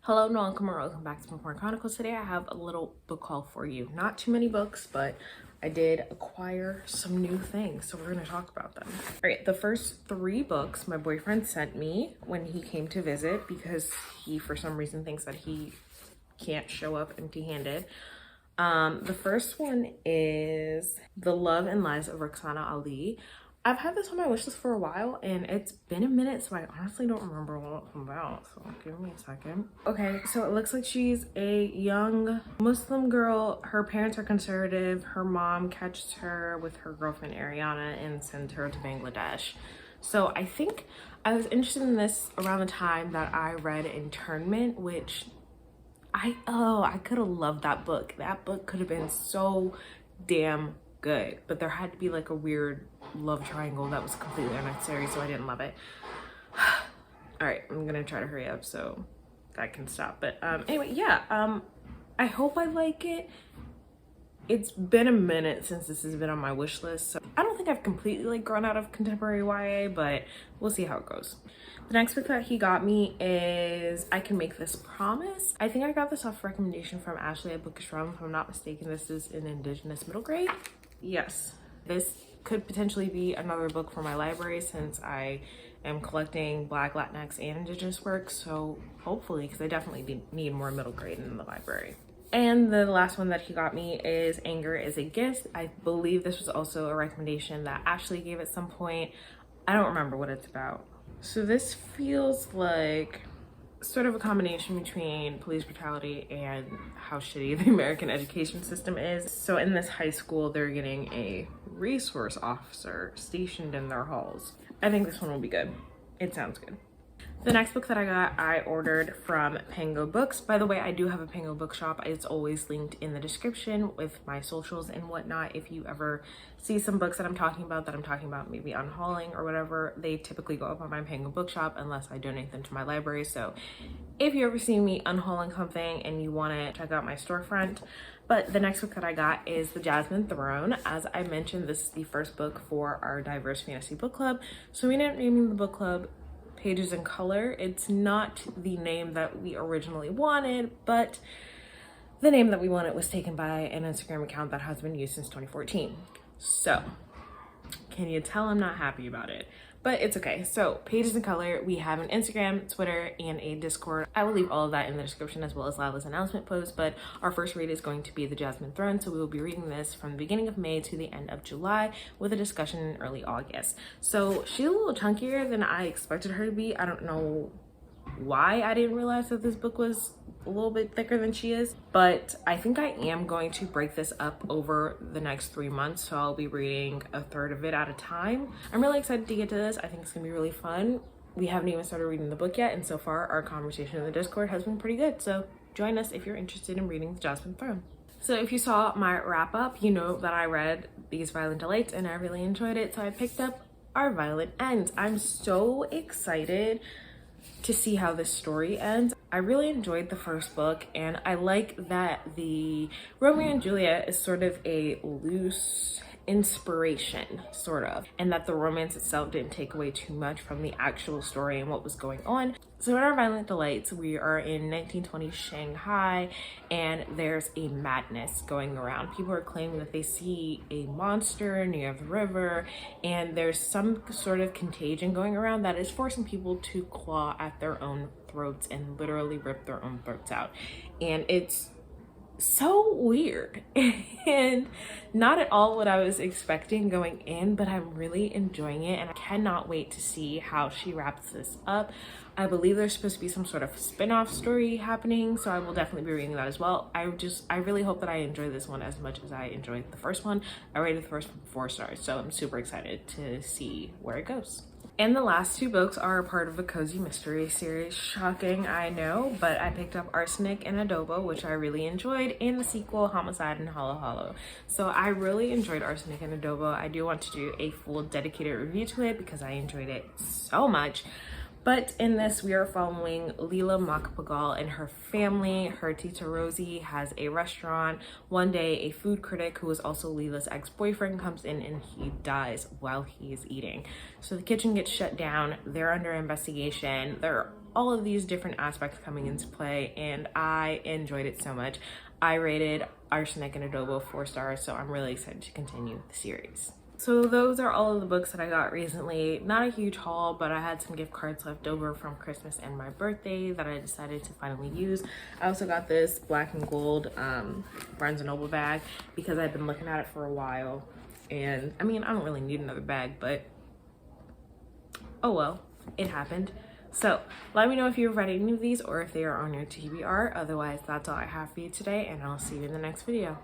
Hello and welcome back to Bookmark Chronicles. Today I have a little book haul for you. Not too many books, but I did acquire some new things, so we're going to talk about them. All right, the first 3 books my boyfriend sent me when he came to visit because he, for some reason, thinks that he can't show up empty-handed. The first one is The Love and Lies of Rakhana Ali. I've had this on my wish list for a while and it's been a minute, so I honestly don't remember what it's about, so give me a second. Okay, so it looks like she's a young Muslim girl. Her parents are conservative. Her mom catches her with her girlfriend Ariana and sends her to Bangladesh. So I think I was interested in this around the time that I read Internment, which I could have loved that book. That book could have been so damn good, but there had to be like a weird love triangle that was completely unnecessary, so I didn't love it. All right, I'm gonna try to hurry up so that can stop. But anyway, yeah, I hope I like it. It's been a minute since this has been on my wish list, so I don't think I've completely like grown out of contemporary YA, but we'll see how it goes. The next book that he got me is I Can Make This Promise. I think I got this off recommendation from Ashley at Bookish Realm. If I'm not mistaken, this is an Indigenous middle grade. Yes, this could potentially be another book for my library since I am collecting Black, Latinx, and Indigenous works. So hopefully, because I definitely need more middle grade in the library. And the last one that he got me is Anger is a Gift. I believe this was also a recommendation that Ashley gave at some point. I don't remember what it's about. So this feels like sort of a combination between police brutality and how shitty the American education system is. So in this high school, they're getting a resource officer stationed in their halls. I think this one will be good. It sounds good. The next book that I got, I ordered from Pango Books. By the way, I do have a Pango bookshop. It's always linked in the description with my socials and whatnot. If you ever see some books that I'm talking about maybe unhauling or whatever, they typically go up on my Pango bookshop unless I donate them to my library. So if you ever see me unhauling something and you want to check out my storefront. But the next book that I got is The Jasmine Throne. As I mentioned, this is the first book for our Diverse Fantasy Book Club. So we ended up naming the book club Pages in Color. It's not the name that we originally wanted, but the name that we wanted was taken by an Instagram account that has been used since 2014. So can you tell I'm not happy about it? But it's okay. So Pages in Color, we have an Instagram, Twitter, and a Discord. I will leave all of that in the description as well as Lila's announcement post, but our first read is going to be The Jasmine Throne. So we will be reading this from the beginning of May to the end of July with a discussion in early August. So she's a little chunkier than I expected her to be. I don't know why I didn't realize that this book was a little bit thicker than she is, but I think I am going to break this up over the next 3 months, so I'll be reading a third of it at a time. I'm really excited to get to this. I think it's gonna be really fun. We haven't even started reading the book yet, and so far our conversation in the Discord has been pretty good, so join us if you're interested in reading The Jasmine Throne. So if you saw my wrap up, you know that I read These Violent Delights and I really enjoyed it, so I picked up Our Violent Ends. I'm so excited to see how this story ends. I really enjoyed the first book, and I like that the Romeo and Juliet is sort of a loose inspiration, sort of, and that the romance itself didn't take away too much from the actual story and what was going on. So in Our Violent Delights, we are in 1920 Shanghai, and there's a madness going around. People are claiming that they see a monster near the river, and there's some sort of contagion going around that is forcing people to claw at their own throats and literally rip their own throats out. And it's so weird and not at all what I was expecting going in, but I'm really enjoying it and I cannot wait to see how she wraps this up. I believe there's supposed to be some sort of spin-off story happening, so I will definitely be reading that as well. I really hope that I enjoy this one as much as I enjoyed the first one. I rated the first one 4 stars, so I'm super excited to see where it goes. And the last 2 books are a part of a cozy mystery series. Shocking, I know, but I picked up Arsenic and Adobo, which I really enjoyed, and the sequel, Homicide and Hollow Hollow. So I really enjoyed Arsenic and Adobo. I do want to do a full dedicated review to it because I enjoyed it so much. But in this, we are following Leela Makpagal and her family. Her Tita Rosie has a restaurant. One day, a food critic who is also Leela's ex-boyfriend comes in and he dies while he is eating. So the kitchen gets shut down. They're under investigation. They're all of these different aspects coming into play, and I enjoyed it so much. I rated Arsenic and Adobo 4 stars, so I'm really excited to continue the series. So those are all of the books that I got recently. Not a huge haul, but I had some gift cards left over from Christmas and my birthday that I decided to finally use. I also got this black and gold Barnes & Noble bag because I've been looking at it for a while. And I mean, I don't really need another bag, but oh well, it happened. So let me know if you've read any of these or if they are on your TBR. Otherwise, that's all I have for you today, and I'll see you in the next video.